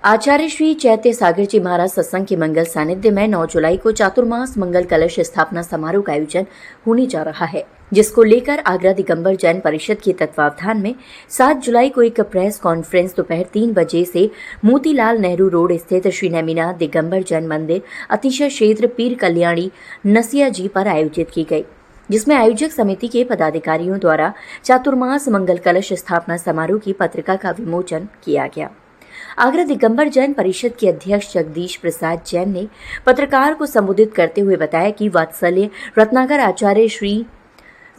आचार्य श्री चैत्य सागर जी महाराज सत्संग के मंगल सानिध्य में 9 जुलाई को चातुर्मास मंगल कलश स्थापना समारोह का आयोजन होने जा रहा है, जिसको लेकर आगरा दिगंबर जैन परिषद के तत्वावधान में 7 जुलाई को एक प्रेस कॉन्फ्रेंस दोपहर 3 बजे से मोतीलाल नेहरू रोड स्थित श्री नेमिनाथ दिगंबर जैन मंदिर अतिशय क्षेत्र पीर कल्याणी नसिया जी पर आयोजित की गई, जिसमें आयोजक समिति के पदाधिकारियों द्वारा चातुर्मास मंगल कलश स्थापना समारोह की पत्रिका का विमोचन किया गया। आगरा दिगंबर जैन परिषद के अध्यक्ष जगदीश प्रसाद जैन ने पत्रकार को संबोधित करते हुए बताया कि वात्सल्य रत्नाकर आचार्य श्री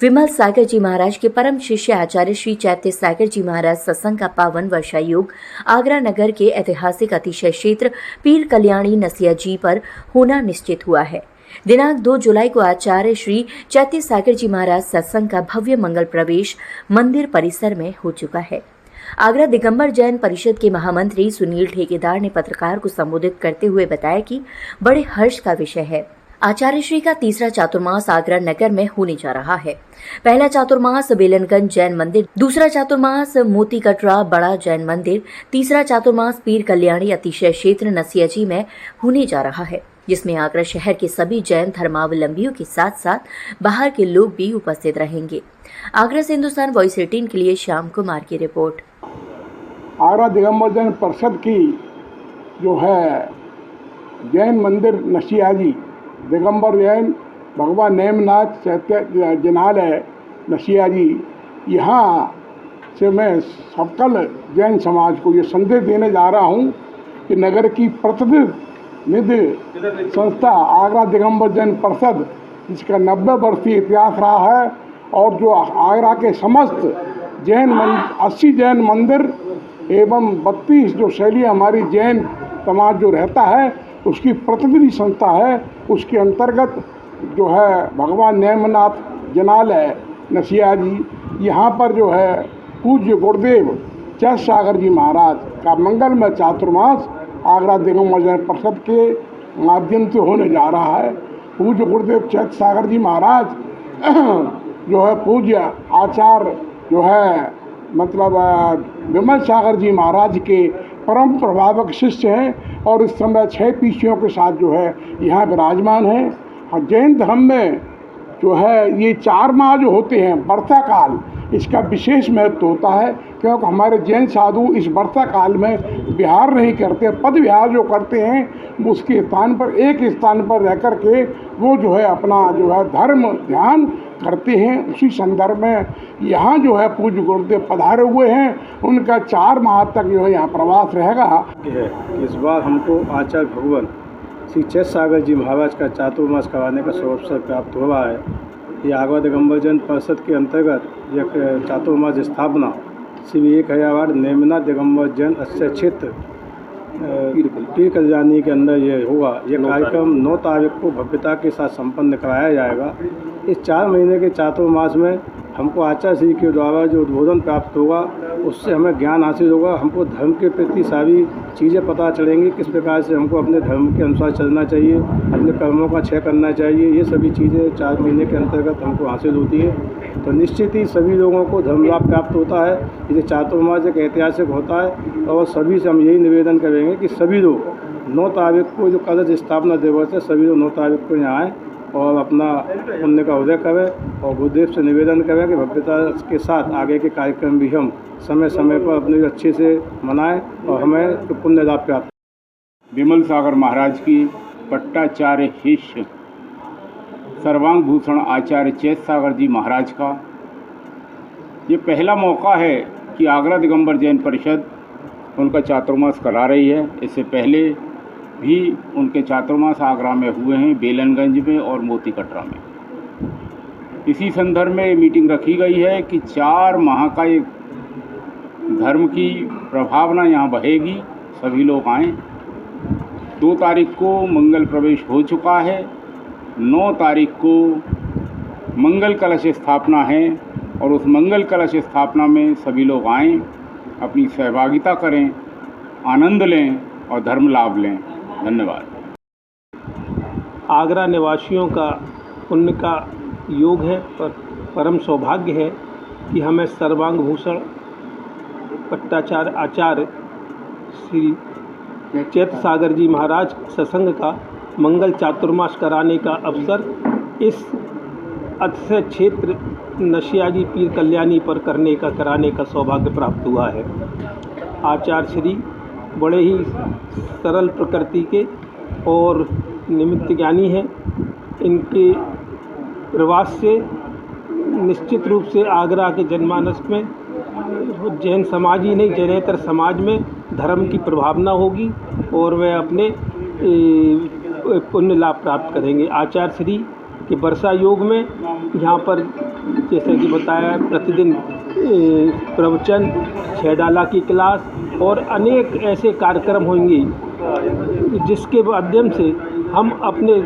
विमल सागर जी महाराज के परम शिष्य आचार्य श्री चैत्य सागर जी महाराज सत्संग का पावन वर्षा योग आगरा नगर के ऐतिहासिक अतिशय क्षेत्र पीर कल्याणी नसिया जी पर होना निश्चित हुआ है। दिनांक 2 जुलाई को आचार्य श्री चैत्य सागर जी महाराज सत्संग का भव्य मंगल प्रवेश मंदिर परिसर में हो चुका है। आगरा दिगंबर जैन परिषद के महामंत्री सुनील ठेकेदार ने पत्रकार को संबोधित करते हुए बताया कि बड़े हर्ष का विषय है। आचार्य श्री का तीसरा चातुर्मास आगरा नगर में होने जा रहा है। पहला चातुर्मास बेलनगंज जैन मंदिर, दूसरा चातुर्मास मोती कटरा बड़ा जैन मंदिर, तीसरा चातुर्मास पीर कल्याणी अतिशय क्षेत्र नसिया जी में होने जा रहा है, जिसमें आगरा शहर के सभी जैन धर्मावलंबियों के साथ साथ बाहर के लोग भी उपस्थित रहेंगे। आगरा से हिंदुस्तान वॉइस 18 के लिए श्याम कुमार की रिपोर्ट। आगरा दिगंबर जैन परिषद की जो है जैन मंदिर नसिया जी दिगंबर जैन भगवान नेमनाथ चैत्य जनालय नसिया जी, यहाँ से मैं सकल जैन समाज को ये संदेश देने जा रहा हूँ कि नगर की प्रतिनिधि संस्था आगरा दिगंबर जैन परिषद, जिसका 90 वर्षीय इतिहास रहा है और जो आगरा के समस्त 80 जैन मंदिर एवं 32 जो शैली हमारी जैन समाज जो रहता है उसकी प्रतिनिधि संस्था है, उसके अंतर्गत जो है भगवान नेमनाथ जनालय नसिया जी, यहाँ पर जो है पूज्य गुरुदेव चैत्य सागर जी महाराज का मंगलमय चातुर्मास आगरा दिगंबर जैन परिषद के माध्यम से होने जा रहा है। पूज्य गुरुदेव चैत्य सागर जी महाराज जो है पूज्य आचार्य जो है मतलब विमल सागर जी महाराज के परम प्रभावक शिष्य हैं और इस समय 6 पीढ़ियों के साथ जो है यहाँ विराजमान है। और जैन धर्म में जो है ये 4 माह जो होते हैं वर्षा काल, इसका विशेष महत्व होता है, क्योंकि हमारे जैन साधु इस वर्षा काल में विहार नहीं करते, पद विहार जो करते हैं उसके स्थान पर एक स्थान पर रह कर के वो जो है अपना जो है धर्म ध्यान करते हैं। उसी संदर्भ में यहाँ जो है पूज्य गुरुदेव पधारे हुए हैं, उनका 4 माह तक जो है यहाँ प्रवास रहेगा। इस बार हमको आचार्य भगवान श्री चैत्य सागर जी महाराज का चातुर्मास कराने का अवसर प्राप्त हो रहा है। ये आगरा दिगंबर जैन परिषद के अंतर्गत एक चातुर्मास स्थापना श्री 1000 नेमिनाथ दिगंबर जैन अतिशय क्षेत्र पीर कल्याणी के अंदर ये होगा। ये कार्यक्रम 9 तारीख को भव्यता के साथ संपन्न कराया जाएगा। इस 4 महीने के चातुर्मास में हमको आचार्य श्री के द्वारा जो उद्बोधन प्राप्त होगा उससे हमें ज्ञान हासिल होगा, हमको धर्म के प्रति सारी चीज़ें पता चलेंगी, किस प्रकार से हमको अपने धर्म के अनुसार चलना चाहिए, अपने कर्मों का क्षय करना चाहिए। ये सभी चीज़ें 4 महीने के अंतर्गत हमको हासिल होती है, तो निश्चित ही सभी लोगों को धर्म लाभ प्राप्त होता है। ये चातुर्मास एक ऐतिहासिक होता है और सभी से हम यही निवेदन करेंगे कि सभी लोग 9 तारीख को जो कलश स्थापना दिवस है, सभी लोग 9 तारीख को यहाँ आएँ और अपना पुण्य का उदय करें और गुरुदेव से निवेदन करें कि भव्यता के साथ आगे के कार्यक्रम भी हम समय समय पर अपने अच्छे से मनाएं और हमें तो पुण्य लाभ प्राप्त। विमल सागर महाराज की पट्टाचार्य शिष्य सर्वांग भूषण आचार्य चैत्य सागर जी महाराज का ये पहला मौका है कि आगरा दिगंबर जैन परिषद उनका चातुर्मास करा रही है। इससे पहले भी उनके चातुर्मास आगरा में हुए हैं, बेलनगंज में और मोती कटरा में। इसी संदर्भ में मीटिंग रखी गई है कि 4 माह का एक धर्म की प्रभावना यहाँ बहेगी, सभी लोग आएँ। 2 तारीख को मंगल प्रवेश हो चुका है, 9 तारीख को मंगल कलश स्थापना है और उस मंगल कलश स्थापना में सभी लोग आएँ, अपनी सहभागिता करें, आनंद लें और धर्म लाभ लें। धन्यवाद। आगरा निवासियों का पुण्य का योग है, पर परम सौभाग्य है कि हमें सर्वांग भूषण पट्टाचार्य आचार्य श्री चैत्र सागर जी महाराज सत्संग का मंगल चातुर्मास कराने का अवसर इस अतिशय क्षेत्र नशियाजी पीर कल्याणी पर कराने का सौभाग्य प्राप्त हुआ है। आचार्य श्री बड़े ही सरल प्रकृति के और निमित्त ज्ञानी हैं। इनके प्रवास से निश्चित रूप से आगरा के जनमानस में जैन समाज ही नहीं, जैनेतर समाज में धर्म की प्रभावना होगी और वे अपने पुण्य लाभ प्राप्त करेंगे। आचार्य श्री के वर्षा योग में यहाँ पर जैसे कि बताया प्रतिदिन प्रवचन, 6 डाला की क्लास और अनेक ऐसे कार्यक्रम होंगे जिसके माध्यम से हम अपने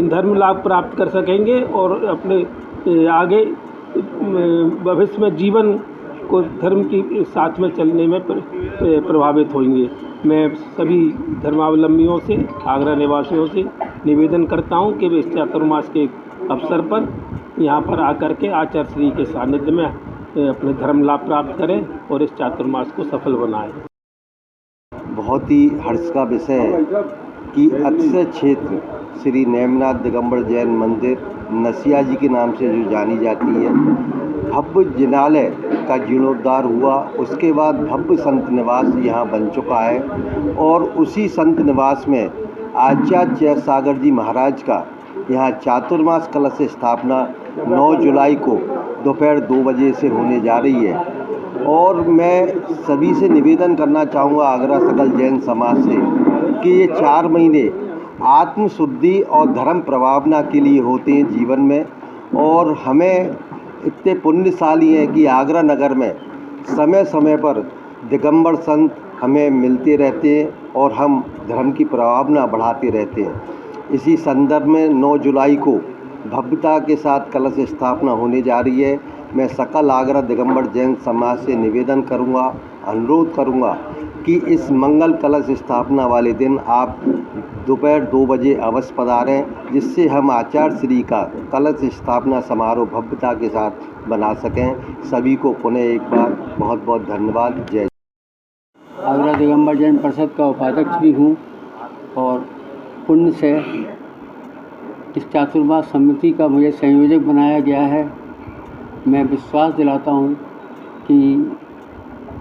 धर्म लाभ प्राप्त कर सकेंगे और अपने आगे भविष्य में जीवन को धर्म के साथ में चलने में प्रभावित होंगे। मैं सभी धर्मावलंबियों से, आगरा निवासियों से निवेदन करता हूं कि वे इस चातुर्मास के अवसर पर यहाँ पर आकर के आचार्य श्री के सानिध्य में अपने धर्म लाभ प्राप्त करें और इस चातुर्मास को सफल बनाएं। बहुत ही हर्ष का विषय है कि अतिशय क्षेत्र श्री नेमनाथ दिगंबर जैन मंदिर नसिया जी के नाम से जो जानी जाती है, भव्य जिनालय का जीर्णोद्धार हुआ। उसके बाद भव्य संत निवास यहाँ बन चुका है और उसी संत निवास में आचार्य चैत्र सागर जी महाराज का यहाँ चातुर्मास कलश स्थापना 9 जुलाई को दोपहर 2 बजे से होने जा रही है। और मैं सभी से निवेदन करना चाहूँगा, आगरा सकल जैन समाज से, कि ये 4 महीने आत्मशुद्धि और धर्म प्रभावना के लिए होते हैं जीवन में। और हमें इतने पुण्यशाली हैं कि आगरा नगर में समय समय पर दिगंबर संत हमें मिलते रहते हैं और हम धर्म की प्रभावना बढ़ाते रहते हैं। इसी संदर्भ में 9 जुलाई को भव्यता के साथ कलश स्थापना होने जा रही है। मैं सकल आगरा दिगंबर जैन समाज से निवेदन करूंगा, अनुरोध करूंगा कि इस मंगल कलश स्थापना वाले दिन आप दोपहर 2 बजे अवश्य पधारें, जिससे हम आचार्य श्री का कलश स्थापना समारोह भव्यता के साथ बना सकें। सभी को पुनः एक बार बहुत बहुत धन्यवाद। जय। आगरा दिगंबर जैन परिषद का उपाध्यक्ष भी हूँ और पुण्य से इस चातुर्मास समिति का मुझे संयोजक बनाया गया है। मैं विश्वास दिलाता हूँ कि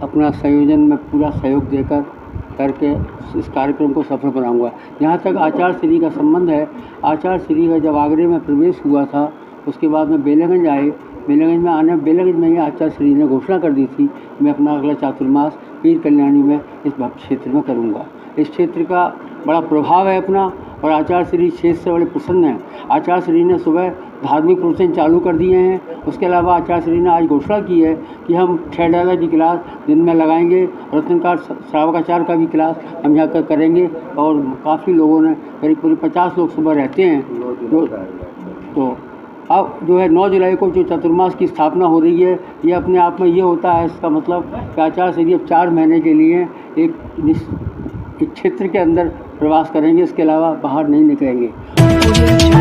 अपना संयोजन में पूरा सहयोग देकर करके इस कार्यक्रम को सफल बनाऊंगा। जहाँ तक आचार्य श्री का संबंध है, आचार्य श्री का जब आगरे में प्रवेश हुआ था, उसके बाद में बेलागंज आए। बेलागंज में बेलागंज में ही आचार्य श्री ने घोषणा कर दी थी, मैं अपना अगला चातुर्मास पीर कल्याणी में इस भक्त क्षेत्र में करूँगा। इस क्षेत्र का बड़ा प्रभाव है अपना, और आचार्य श्री क्षेत्र से बड़े प्रसन्न हैं। आचार्य श्री ने सुबह धार्मिक प्रवचन चालू कर दिए हैं। उसके अलावा आचार्य श्री ने आज घोषणा की है कि हम 6 डाला की क्लास दिन में लगाएंगे। रत्नकार श्रावकाचार्य का भी क्लास हम यहाँ कर करेंगे और काफ़ी लोगों ने करीब 50 लोग सुबह रहते हैं। तो अब जो है 9 जुलाई को जो चतुर्मास की स्थापना हो रही है, ये अपने आप में ये होता है, इसका मतलब कि आचार्य श्री अब 4 महीने के लिए एक क्षेत्र के अंदर प्रवास करेंगे, इसके अलावा बाहर नहीं निकलेंगे।